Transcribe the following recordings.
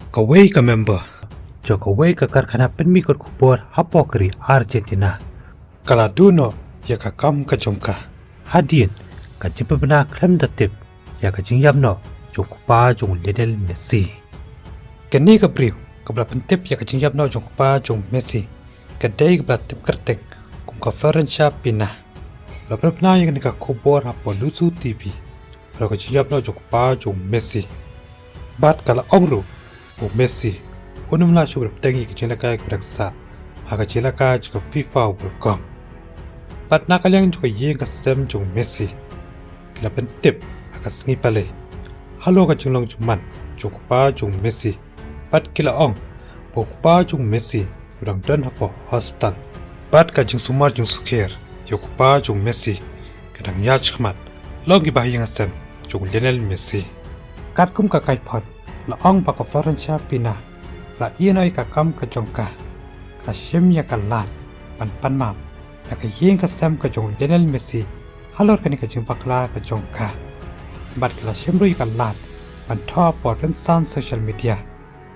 Kawai ka member. Jo kawai ka karkhana penmikot kubor hapokri Argentina. Kala duno ya ka kam ka jongka. Hadien ka jipabna klem datip ya ka jingyamno jo kupa jong Lionel Messi. Kani ka priu ka bla pentip ya ka jingyamno jong kupa jong Messi. Kadai ka bla tip kertek kum ka Pena. La prapna yang ni ka kubor hapo lucu TV. La ka jingyamno jong kupa jong Messi. Bat kala omru o Messi unumla shubra tengi ka chilaka ka raksa haka chilaka ka FIFA World Cup pat nakalyang ka yeng ka sem jong Messi kila pentip haka snipale halo ka jinglong juman jong pa jong Messi pat kila ong po pa jong Messi urang dan hapo hospital pat ka jing sumar jong suker yok pa jong Messi kadang ya chkhmat longi bahiyang sem jong Lionel Messi kat kum ka kai phot la ong pa ka Pena la ienoi ka kam ka jongka ka shim ya ka lat pan ma la ka yeng ka sam ka jong Lionel Messi halor ka ni ka jing pakla ka jongka bat ka shim rui ka lat pan tho por ran san social media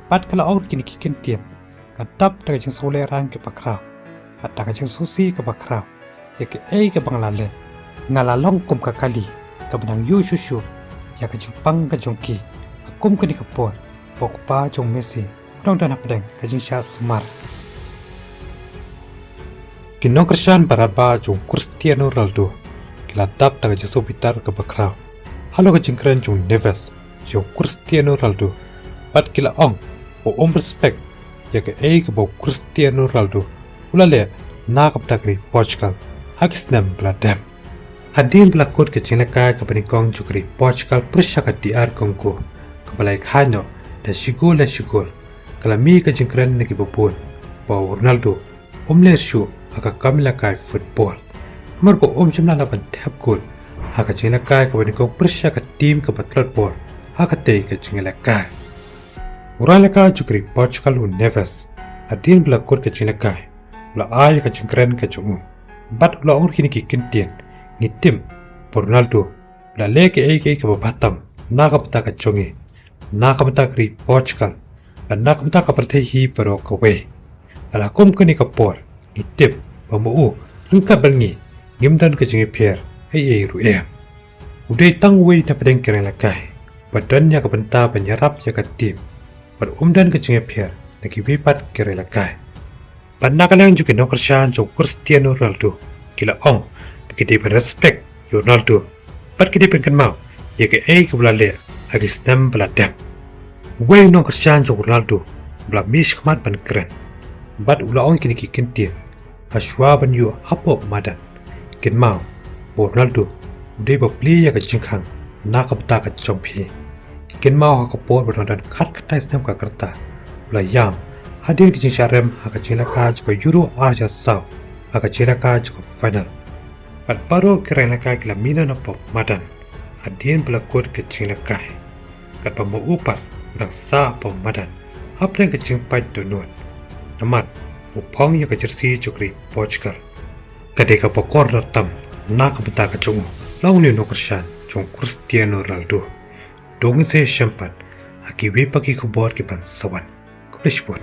bat ka la ong kini ki ken tiep ka tap ta ka jing sole ran ke pakra pat ta ka jing susi ka pakra ya ke ei ka bangla le ngala long kum ka kali ka benang yu shu ya ka jing pang ka jongki kum ka ni ka por pokpa jong Messi dong dan apdeng ka jing shah sumar kinong Cristiano baraba jong Cristiano Ronaldo kila tap ta ka jing sobitar ka bakraw halo ka jing kren jong Neves jong Cristiano Ronaldo pat kila ong o respect ya ka ei ka bo Cristiano Ronaldo ulale na ka takri Portugal hakisnam bladem hadin blakot ka jing laka ka panikong jukri Portugal prisha ka DR Kongo balai khano dan sigol kala mi ka jingkran nagi bopon pa Ronaldo omler shu aka kamla kai football mar ko jimla la ban tap gol aka jingla kai ka bani ko persha ka team ka batlot ball aka te ka jingla kai urala ka jukri Portugal un Neves adin bla kor ka jingla kai la ay ka jingkran ka jungu bat la or kini ki kintien ni tim Ronaldo la leke ay ka babatam na ka pata ka jongi nakamta kri Portugal dan nakamta ka partehi pero kawe ala kum kani ka por itip pamu lengkap bangi ngimdan ka jingi pier ai ru udai tangwei ta pedeng keren lakai badannya ka benta penyerap ya ka tim bar ka jingi pier taki wipat keren lakai panna kalang juga no Cristiano jong Cristiano Ronaldo kila ong kidi respect Ronaldo pat kidi penkan mau ya ke ka bulale agis nam beladam. Wei no Cristiano Ronaldo bela mish kmat ban keren. Bat ula ong kini ki kentir. Ashwa ban yu hapo madan. Ken mau Ronaldo udai ba pli ya ka jingkhang na ka bata ka chongpi. Ken mau ka por ban dan khat khatai snam ka karta. Ula yam hadin ki jingsharem ha ka jingla ka ko Euro arja saw. Ha ka jingla ka ko final. Bat paro keren ka kila mina na pop madan. Hadien bela kot ke jingla ka. Kat pa upat dang sa pamadan hapren ka jingpai donut namat upong ya ka jersey jukri Portugal kade ka pokor latam na ka bata ka jungu launi no Cristiano jong Cristiano Ronaldo dongin se shampat aki we pagi kubor ki ban sawan kulish bon